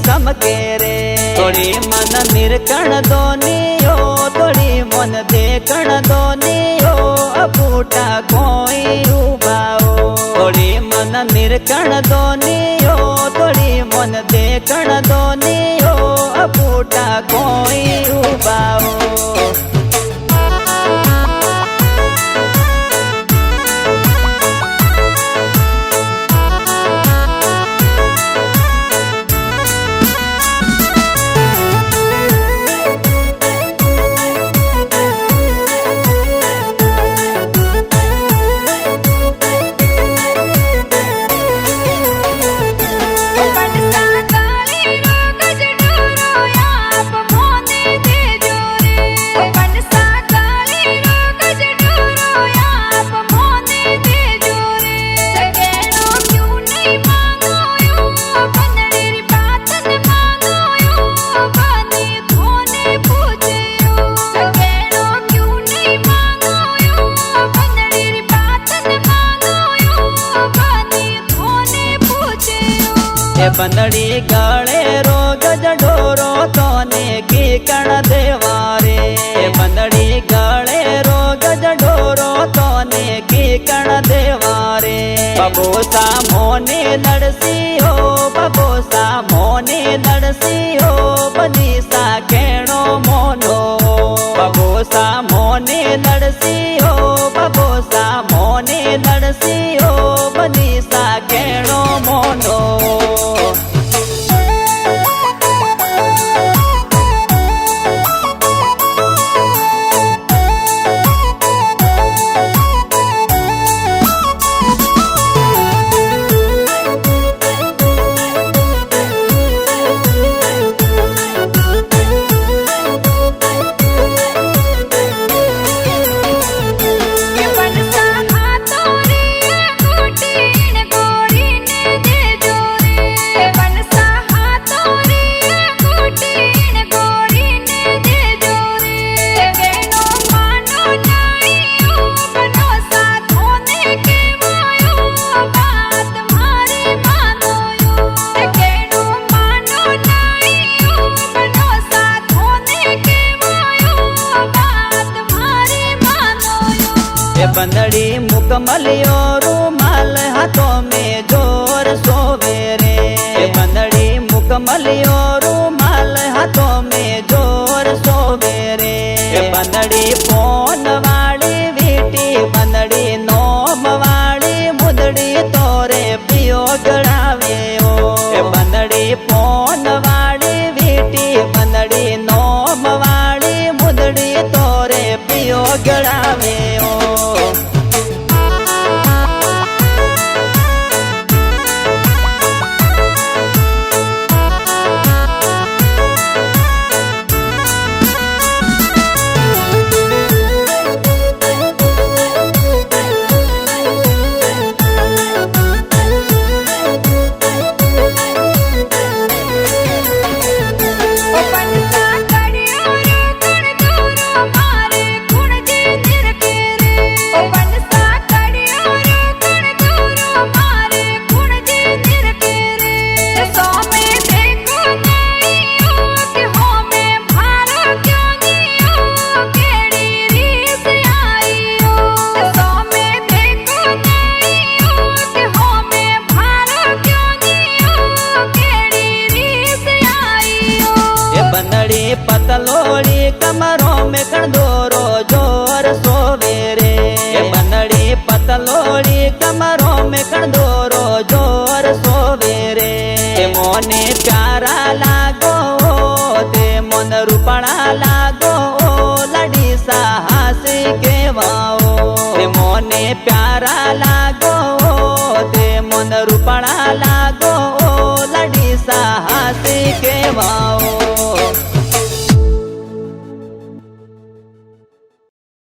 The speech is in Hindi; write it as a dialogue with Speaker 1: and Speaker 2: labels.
Speaker 1: समके रे थोड़ी मन निरकण दोनियो थोड़ी मन देखण दोनियो अबूटा कोई उबाओ थोड़ी मन निरकण दोनियो थोड़ी मन देखण दोनियो अबूटा कोई उबाओ बंदड़ी गले रो गज ढोरो तोने की कण देवारे बंदड़ी गले रो गज ढोरो तोने की कण देवारे बबोसा मोने लड़सी हो बबोसा मोने लड़सी हो बनीसा केणो मोनो बबोसा मोने लड़सी हो बबोसा मोने लड़सी हो बनीसा केणो मोनो बंदड़ी मुकमलियो रूमाल हाथों में जोर सोवे रे बंदड़ी मुकमलियो रूमाल हाथों में जोर सोवे रे बंदड़ी फोन वाली वीटी बंदड़ी नोम वाली मुदड़ी तोरे पियो गड़ावे ओ बंदड़ी फोन वाली वीटी बंदड़ी नोम वाली मुदड़ी तोरे पियो गड़ावे ओ पतलोड़ी कमरों में कणदोरो जोर सोवे रे बंदड़ी पतलोड़ी कमरों में कणदोरो जोर सोवे रे मोने प्यारा लागो ते मन रूपणा लागो लड़ी साहसी के वाओ मोने प्यारा लागो ते मन रूपणा लागो लड़ी साहसी के वाओ